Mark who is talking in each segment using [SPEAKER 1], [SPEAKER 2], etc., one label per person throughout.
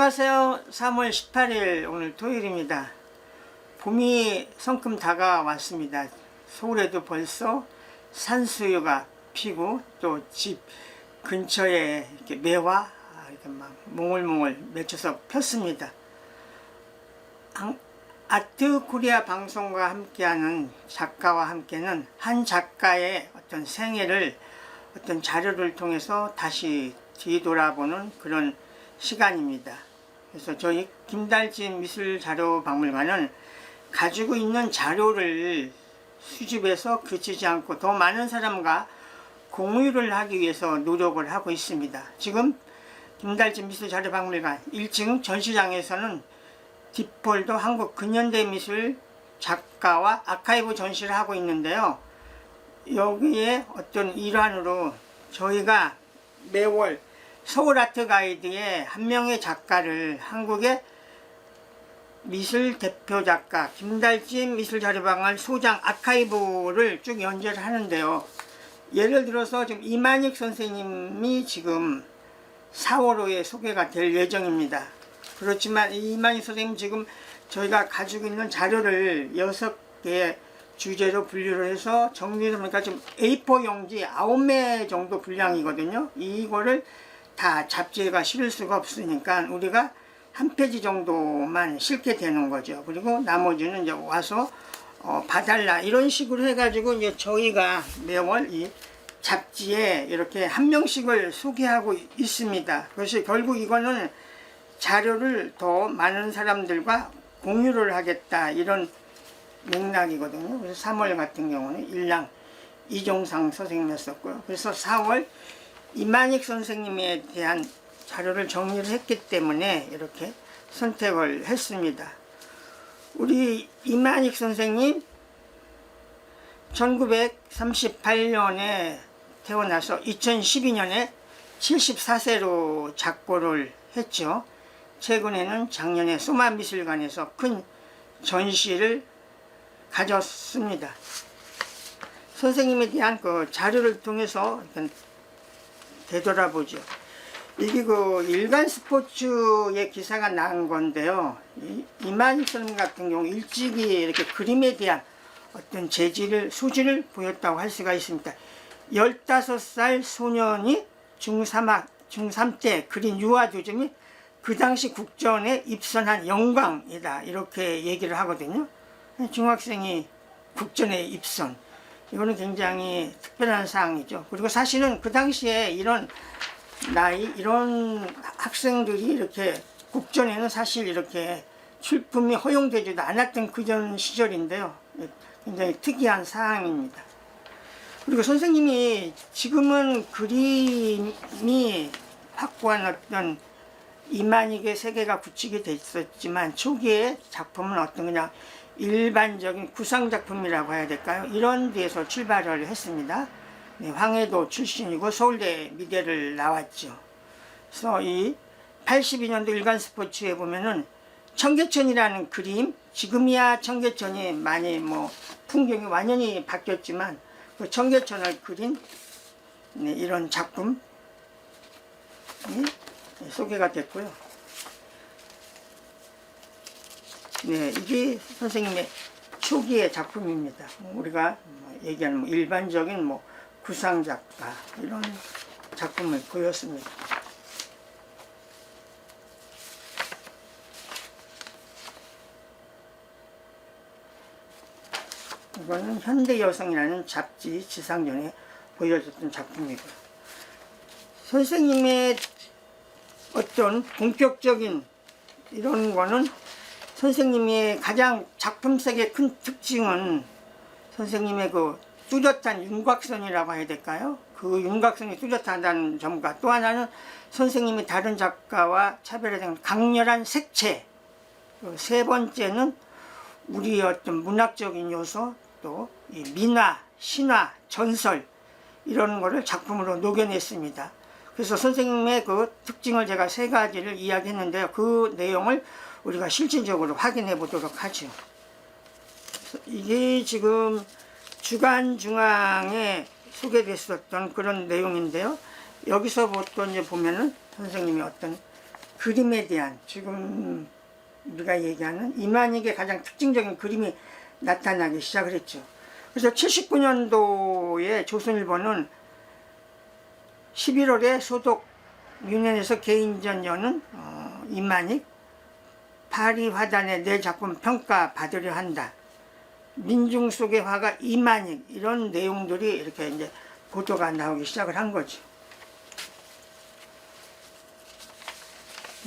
[SPEAKER 1] 안녕하세요. 3월 18일 오늘 토요일입니다. 봄이 성큼 다가왔습니다. 서울에도 벌써 산수유가 피고 또 집 근처에 이렇게 매화 이렇게 막 몽글몽글 맺혀서 폈습니다. 아트 코리아 방송과 함께하는 작가와 함께는 한 작가의 어떤 생애를 어떤 자료를 통해서 다시 뒤돌아보는 그런 시간입니다. 그래서 저희 김달진 미술자료박물관은 가지고 있는 자료를 수집해서 그치지 않고 더 많은 사람과 공유를 하기 위해서 노력을 하고 있습니다. 지금 김달진 미술자료박물관 1층 전시장에서는 딥폴더 한국 근현대미술 작가와 아카이브 전시를 하고 있는데요. 여기에 어떤 일환으로 저희가 매월 서울 아트 가이드의 한 명의 작가를 한국의 미술 대표 작가 김달진 미술자료박물관 소장 아카이브를 쭉 연재를 하는데요. 예를 들어서 지금 이만익 선생님이 지금 4월호에 소개가 될 예정입니다. 그렇지만 이만익 선생님 지금 저희가 가지고 있는 자료를 6개의 주제로 분류를 해서 정리를 보니까 지금 A4 용지 9매 정도 분량이거든요. 이거를 다 잡지에가 실을 수가 없으니까 우리가 한 페이지 정도만 실게 되는 거죠. 그리고 나머지는 이제 와서 봐달라 이런 식으로 해가지고 이제 저희가 매월 이 잡지에 이렇게 한 명씩을 소개하고 있습니다. 그래서 결국 이거는 자료를 더 많은 사람들과 공유를 하겠다 이런 맥락이거든요. 그래서 3월 같은 경우는 일랑 이종상 선생님이었었고요. 그래서 4월 이만익 선생님에 대한 자료를 정리를 했기 때문에 이렇게 선택을 했습니다. 우리 이만익 선생님 1938년에 태어나서 2012년에 74세로 작고를 했죠. 최근에는 작년에 소마미술관에서 큰 전시를 가졌습니다. 선생님에 대한 그 자료를 통해서 되돌아보죠. 이게 그 일간 스포츠의 기사가 나온 건데요. 이만익 선생님 같은 경우 일찍이 이렇게 그림에 대한 어떤 재질을, 소질을 보였다고 할 수가 있습니다. 15살 소년이 중3 때 그린 유화조짐이 그 당시 국전에 입선한 영광이다. 이렇게 얘기를 하거든요. 중학생이 국전에 입선. 이거는 굉장히 특별한 사항이죠. 그리고 사실은 그 당시에 이런 학생들이 이렇게 국전에는 사실 이렇게 출품이 허용되지도 않았던 그전 시절인데요. 굉장히 특이한 사항입니다. 그리고 선생님이 지금은 그림이 확고한 어떤 이만익의 세계가 굳히게 돼 있었지만 초기에 작품은 어떤 그냥 일반적인 구상작품이라고 해야 될까요? 이런 데서 출발을 했습니다. 네, 황해도 출신이고 서울대 미대를 나왔죠. 그래서 이 82년도 일간 스포츠에 보면은 청계천이라는 그림, 지금이야 청계천이 많이 풍경이 완전히 바뀌었지만 그 청계천을 그린 이런 작품이 소개가 됐고요. 네, 이게 선생님의 초기의 작품입니다. 우리가 얘기하는 일반적인 구상작가 이런 작품을 보였습니다. 이거는 현대여성이라는 잡지 지상전에 보여줬던 작품이고요. 선생님의 어떤 본격적인 이런 거는 선생님의 가장 작품색의 큰 특징은 선생님의 그 뚜렷한 윤곽선이라고 해야 될까요? 그 윤곽선이 뚜렷하다는 점과 또 하나는 선생님이 다른 작가와 차별화된 강렬한 색채, 세 번째는 우리의 어떤 문학적인 요소, 또 이 민화, 신화, 전설 이런 거를 작품으로 녹여냈습니다. 그래서 선생님의 그 특징을 제가 3가지를 이야기했는데요. 그 내용을 우리가 실질적으로 확인해 보도록 하죠. 이게 지금 주간 중앙에 소개됐었던 그런 내용인데요. 여기서부터 이제 보면은 선생님이 어떤 그림에 대한, 지금 우리가 얘기하는 이만익의 가장 특징적인 그림이 나타나기 시작을 했죠. 그래서 79년도에 조선일보는 11월에 소독 윤현에서 개인전 여는 이만익 파리화단의 내 작품 평가 받으려 한다. 민중 속의 화가 이만익, 이런 내용들이 이렇게 이제 보도가 나오기 시작을 한 거죠.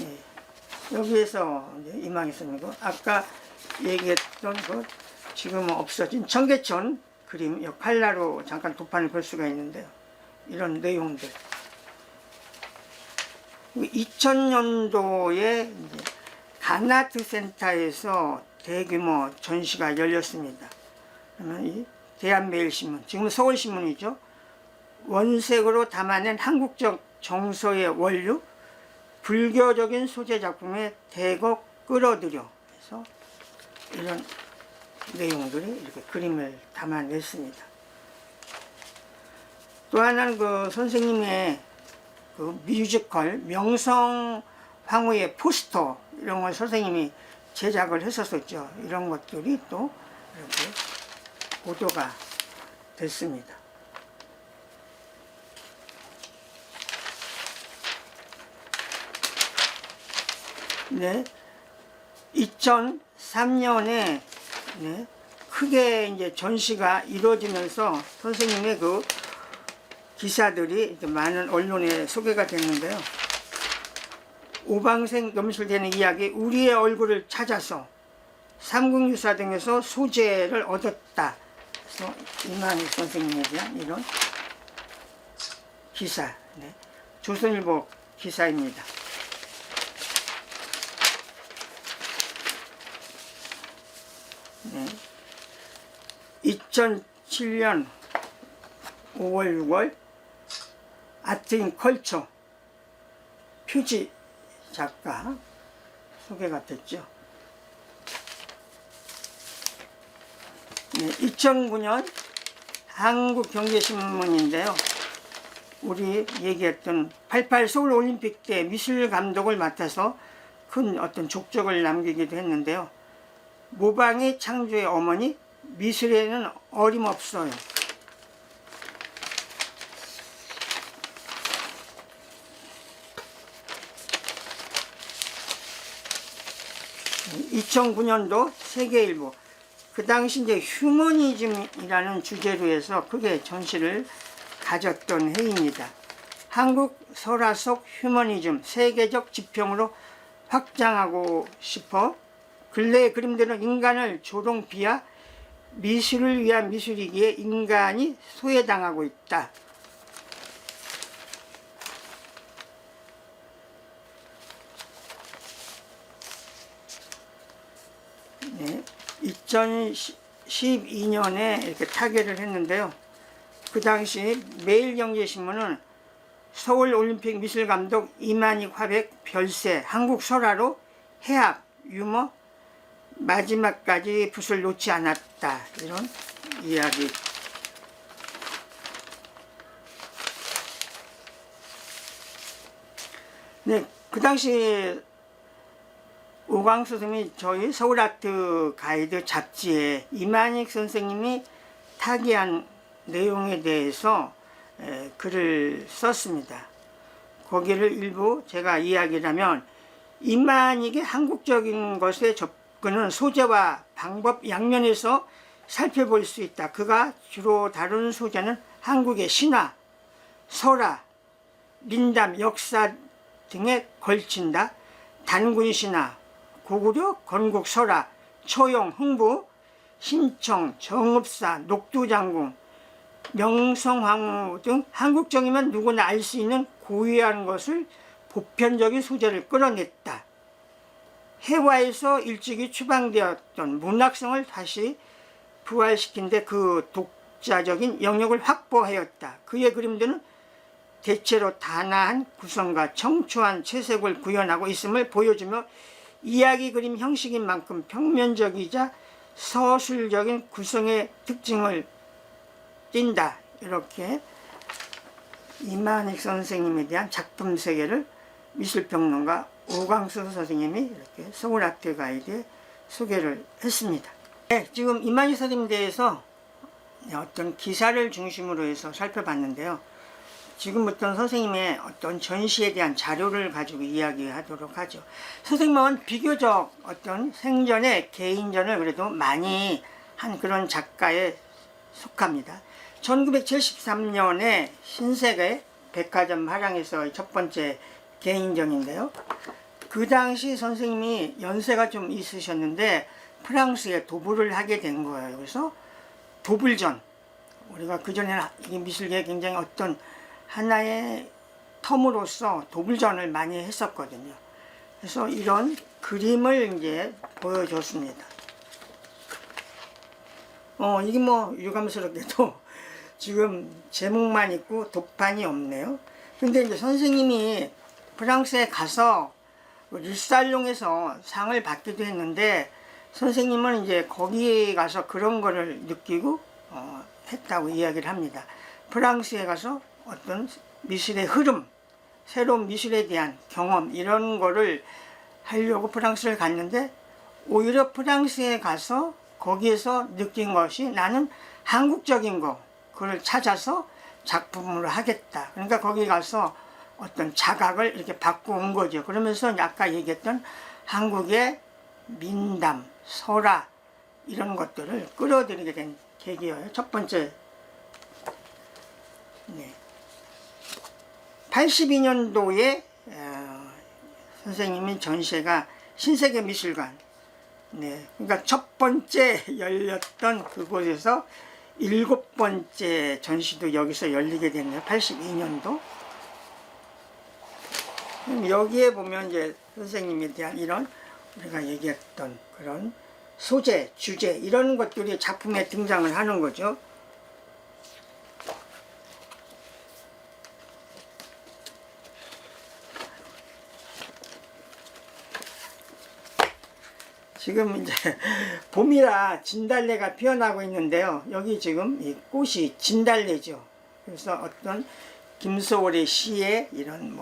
[SPEAKER 1] 예. 여기에서 이제 이만희 선생님이고, 아까 얘기했던 그 지금은 없어진 청계천 그림, 이 칼라로 잠깐 도판을 볼 수가 있는데요. 이런 내용들. 2000년도에 이제 가나트 센터에서 대규모 전시가 열렸습니다. 그러면 이 대한매일신문, 지금 서울신문이죠. 원색으로 담아낸 한국적 정서의 원류, 불교적인 소재 작품에 대거 끌어들여, 그래서 이런 내용들이 이렇게 그림을 담아냈습니다. 또 하나는 그 선생님의 그 뮤지컬 명성황후의 포스터, 이런 걸 선생님이 제작을 했었죠. 이런 것들이 또 이렇게 보도가 됐습니다. 네, 2003년에 네, 크게 이제 전시가 이루어지면서 선생님의 그 기사들이 많은 언론에 소개가 됐는데요. 오방생 염술되는 이야기, 우리의 얼굴을 찾아서 삼국유사 등에서 소재를 얻었다. 그래서 이만희 선생님에 대한 이런 기사, 네, 조선일보 기사입니다. 네, 2007년 5월 6월 아트인 컬처 표지 작가 소개가 됐죠. 네, 2009년 한국경제신문인데요. 우리 얘기했던 88 서울올림픽 때 미술 감독을 맡아서 큰 어떤 족적을 남기기도 했는데요. 모방의 창조의 어머니, 미술에는 어림없어요. 2009년도 세계일보, 그 당시 이제 휴머니즘이라는 주제로 해서 크게 전시를 가졌던 해입니다. 한국 설화 속 휴머니즘 세계적 지평으로 확장하고 싶어 근래의 그림들은 인간을 조롱 비하, 미술을 위한 미술이기에 인간이 소외당하고 있다. 네, 2012년에 이렇게 타계를 했는데요. 그 당시 매일경제신문은 서울올림픽 미술감독 이만익 화백 별세, 한국 설화로 해학, 유머, 마지막까지 붓을 놓지 않았다. 이런 이야기. 네, 그 당시 오광수 선생님이 저희 서울아트 가이드 잡지에 이만익 선생님이 타기한 내용에 대해서 글을 썼습니다. 거기를 일부 제가 이야기를 하면, 이만익의 한국적인 것에 접근은 소재와 방법 양면에서 살펴볼 수 있다. 그가 주로 다루는 소재는 한국의 신화, 설화, 민담, 역사 등에 걸친다. 단군신화, 고구려, 건국, 설화, 초용, 흥부, 신청, 정읍사, 녹두장군, 명성황후 등 한국적이면 누구나 알 수 있는 고유한 것을 보편적인 소재를 끌어냈다. 해화에서 일찍이 추방되었던 문학성을 다시 부활시킨 데 그 독자적인 영역을 확보하였다. 그의 그림들은 대체로 단아한 구성과 청초한 채색을 구현하고 있음을 보여주며 이야기 그림 형식인 만큼 평면적이자 서술적인 구성의 특징을 띈다. 이렇게 이만익 선생님에 대한 작품 세계를 미술평론가 오광수 선생님이 이렇게 서울아트 가이드에 소개를 했습니다. 네, 지금 이만희 선생님에 대해서 어떤 기사를 중심으로 해서 살펴봤는데요. 지금부터는 선생님의 어떤 전시에 대한 자료를 가지고 이야기하도록 하죠. 선생님은 비교적 어떤 생전에 개인전을 그래도 많이 한 그런 작가에 속합니다. 1973년에 신세계 백화점 화랑에서 첫 번째 개인전인데요. 그 당시 선생님이 연세가 좀 있으셨는데 프랑스에 도불을 하게 된 거예요. 그래서 도불전, 우리가 그전에는 이 미술계에 굉장히 어떤 하나의 텀으로서 도불전을 많이 했었거든요. 그래서 이런 그림을 이제 보여줬습니다. 이게 뭐 유감스럽게도 지금 제목만 있고 도판이 없네요. 근데 이제 선생님이 프랑스에 가서 르살롱에서 상을 받기도 했는데 선생님은 이제 거기에 가서 그런 거를 느끼고 했다고 이야기를 합니다. 프랑스에 가서 어떤 미술의 흐름, 새로운 미술에 대한 경험 이런 거를 하려고 프랑스를 갔는데 오히려 프랑스에 가서 거기에서 느낀 것이 나는 한국적인 거 그걸 찾아서 작품으로 하겠다. 그러니까 거기 가서 어떤 자각을 이렇게 받고 온 거죠. 그러면서 아까 얘기했던 한국의 민담, 설화 이런 것들을 끌어들이게 된 계기예요. 첫 번째. 네. 82년도에 선생님이 전시회가 신세계 미술관. 네. 그러니까 첫 번째 열렸던 그곳에서 7번째 전시도 여기서 열리게 됐네요. 82년도. 여기에 보면 이제 선생님에 대한 이런 우리가 얘기했던 그런 소재, 주제 이런 것들이 작품에 등장을 하는 거죠. 지금 이제 봄이라 진달래가 피어나고 있는데요. 여기 지금 이 꽃이 진달래죠. 그래서 어떤 김소월의 시에 이런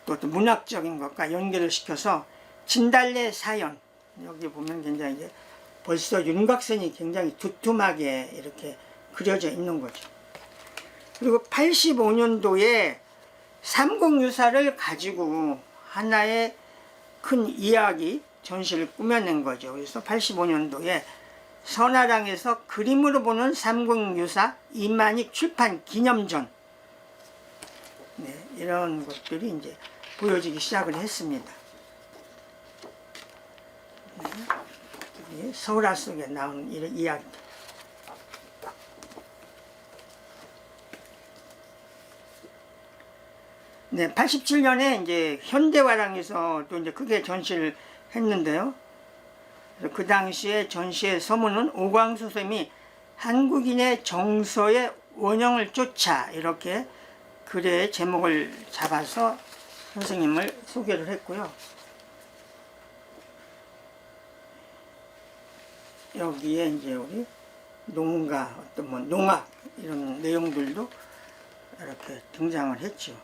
[SPEAKER 1] 또 문학적인 것과 연결을 시켜서 진달래 사연 여기 보면 굉장히 이제 벌써 윤곽선이 굉장히 두툼하게 이렇게 그려져 있는 거죠. 그리고 85년도에 삼국유사를 가지고 하나의 큰 이야기 전시를 꾸며낸 거죠. 그래서 85년도에 선화랑에서 그림으로 보는 삼국유사 이만희 출판 기념전 네, 이런 것들이 이제 보여지기 시작을 했습니다. 네, 설화 속에 나오는 이런 이야기. 네, 87년에 이제 현대화랑에서 또 이제 크게 전시를 했는데요. 그 당시에 전시의 서문은 오광수 선생님이 한국인의 정서의 원형을 쫓아 이렇게 글의 제목을 잡아서 선생님을 소개를 했고요. 여기에 이제 우리 농가 어떤 농악 이런 내용들도 이렇게 등장을 했죠.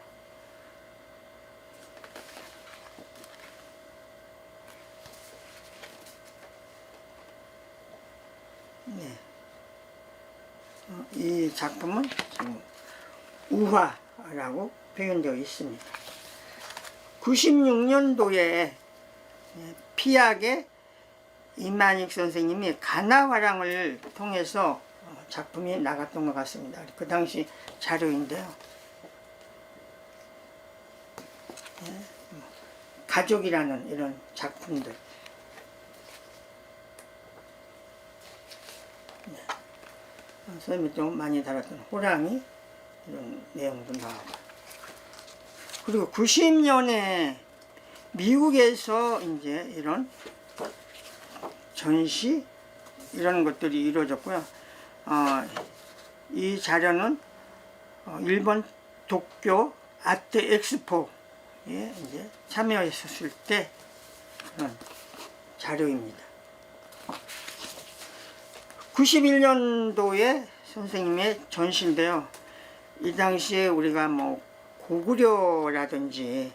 [SPEAKER 1] 네. 이 작품은 지금 우화라고 표현되어 있습니다. 96년도에 피약의 이만익 선생님이 가나화랑을 통해서 작품이 나갔던 것 같습니다. 그 당시 자료인데요. 가족이라는 이런 작품들. 선생님이 좀 많이 달았던 호랑이 이런 내용도 나오고 그리고 90년에 미국에서 이제 이런 전시 이런 것들이 이루어졌고요. 이 자료는 일본 도쿄 아트 엑스포에 이제 참여했었을 때 그런 자료입니다. 91년도에 선생님의 전시인데요. 이 당시에 우리가 고구려라든지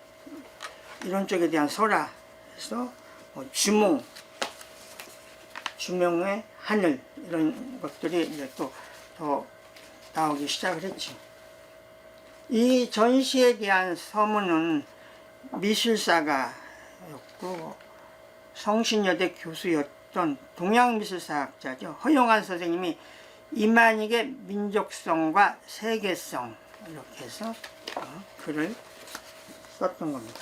[SPEAKER 1] 이런 쪽에 대한 설화, 그래서 주몽의 하늘, 이런 것들이 이제 또 더 나오기 시작을 했죠. 이 전시에 대한 서문은 미술사가였고 성신여대 교수였던 동양미술사학자죠. 허용한 선생님이 이만익의 민족성과 세계성, 이렇게 해서 글을 썼던 겁니다.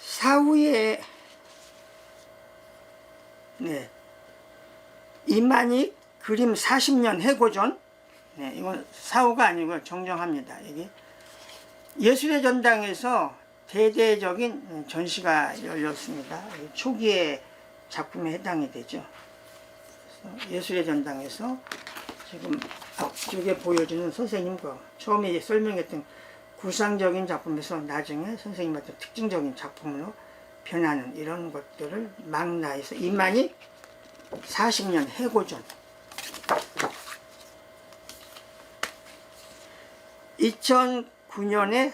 [SPEAKER 1] 사후에 이만익 그림 40년 해고전, 이건 사후가 아니고 정정합니다. 이게 예술의 전당에서 대대적인 전시가 열렸습니다. 초기의 작품에 해당이 되죠. 예술의 전당에서 지금 앞쪽에 보여주는 선생님 처음에 이제 설명했던 구상적인 작품에서 나중에 선생님한테 특징적인 작품으로 변하는 이런 것들을 망라해서 이만익 40년 해고전. 2009년에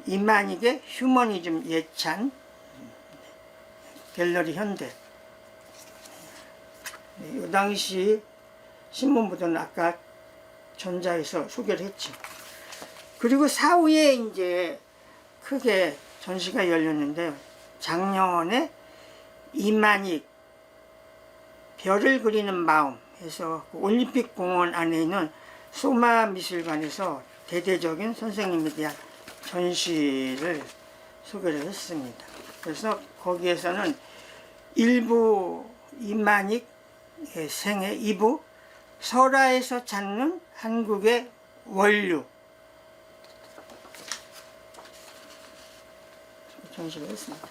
[SPEAKER 1] 이만익의 휴머니즘 예찬, 갤러리 현대. 이 당시 신문보다는 아까 전자에서 소개를 했죠. 그리고 사후에 이제 크게 전시가 열렸는데, 작년에 이만익 별을 그리는 마음 해서 올림픽 공원 안에 있는 소마 미술관에서 대대적인 선생님에 대한 전시를 소개를 했습니다. 그래서 거기에서는 일부 이만익 생애 2부 설화에서 찾는 한국의 원류 전시를 했습니다.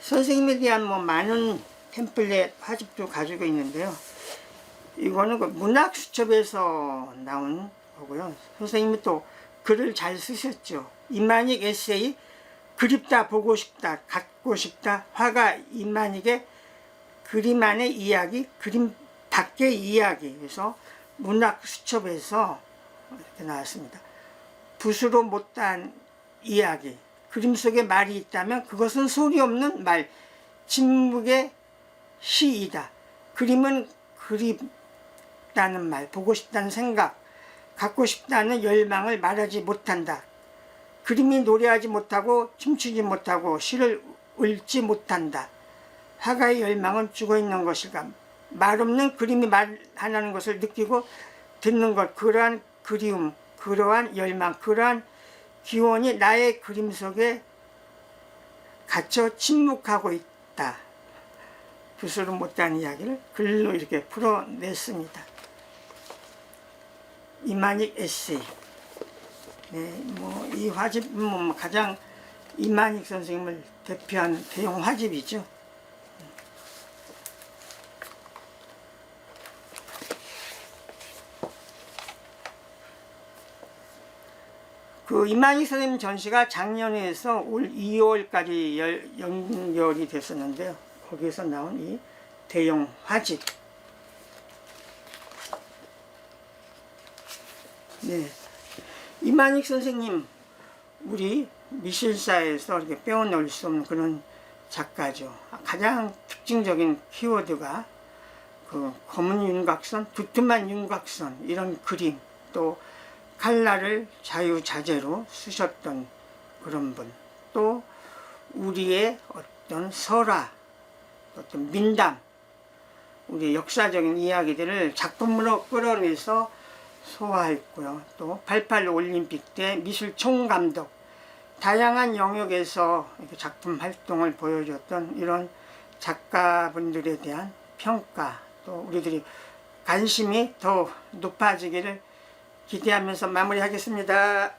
[SPEAKER 1] 선생님에 대한 많은 템플릿 화집도 가지고 있는데요. 이거는 그 문학수첩에서 나온 거고요. 선생님이 또 글을 잘 쓰셨죠. 이만익 에세이, 그립다, 보고 싶다, 갖고 싶다, 화가 이만익의 그림 안의 이야기, 그림 밖의 이야기. 그래서 문학수첩에서 이렇게 나왔습니다. 붓으로 못다한 이야기, 그림 속에 말이 있다면 그것은 소리 없는 말, 침묵의 시이다. 그림은 그립다는 말, 보고 싶다는 생각, 갖고 싶다는 열망을 말하지 못한다. 그림이 노래하지 못하고 춤추지 못하고 시를 읊지 못한다. 화가의 열망은 죽어있는 것일까? 말 없는 그림이 말하는 것을 느끼고 듣는 것, 그러한 그리움, 그러한 열망, 그러한 기원이 나의 그림 속에 갇혀 침묵하고 있다. 붓으로 못다한 이야기를 글로 이렇게 풀어냈습니다. 이만익 에세이. 이 화집은 가장 이만익 선생님을 대표한 대형 화집이죠. 그 이만익 선생님 전시가 작년에 해서 올 2월까지 연결이 됐었는데요. 거기에서 나온 이 대형 화집. 이만익 선생님, 우리 미술사에서 이렇게 빼어놓을 수 없는 그런 작가죠. 가장 특징적인 키워드가 그 검은 윤곽선, 두툼한 윤곽선, 이런 그림, 또 칼라를 자유자재로 쓰셨던 그런 분, 또 우리의 어떤 설화, 어떤 민담, 우리의 역사적인 이야기들을 작품으로 끌어내서 소화했고요. 또 88 올림픽 때 미술 총감독, 다양한 영역에서 이렇게 작품 활동을 보여줬던 이런 작가분들에 대한 평가, 또 우리들이 관심이 더 높아지기를 기대하면서 마무리하겠습니다.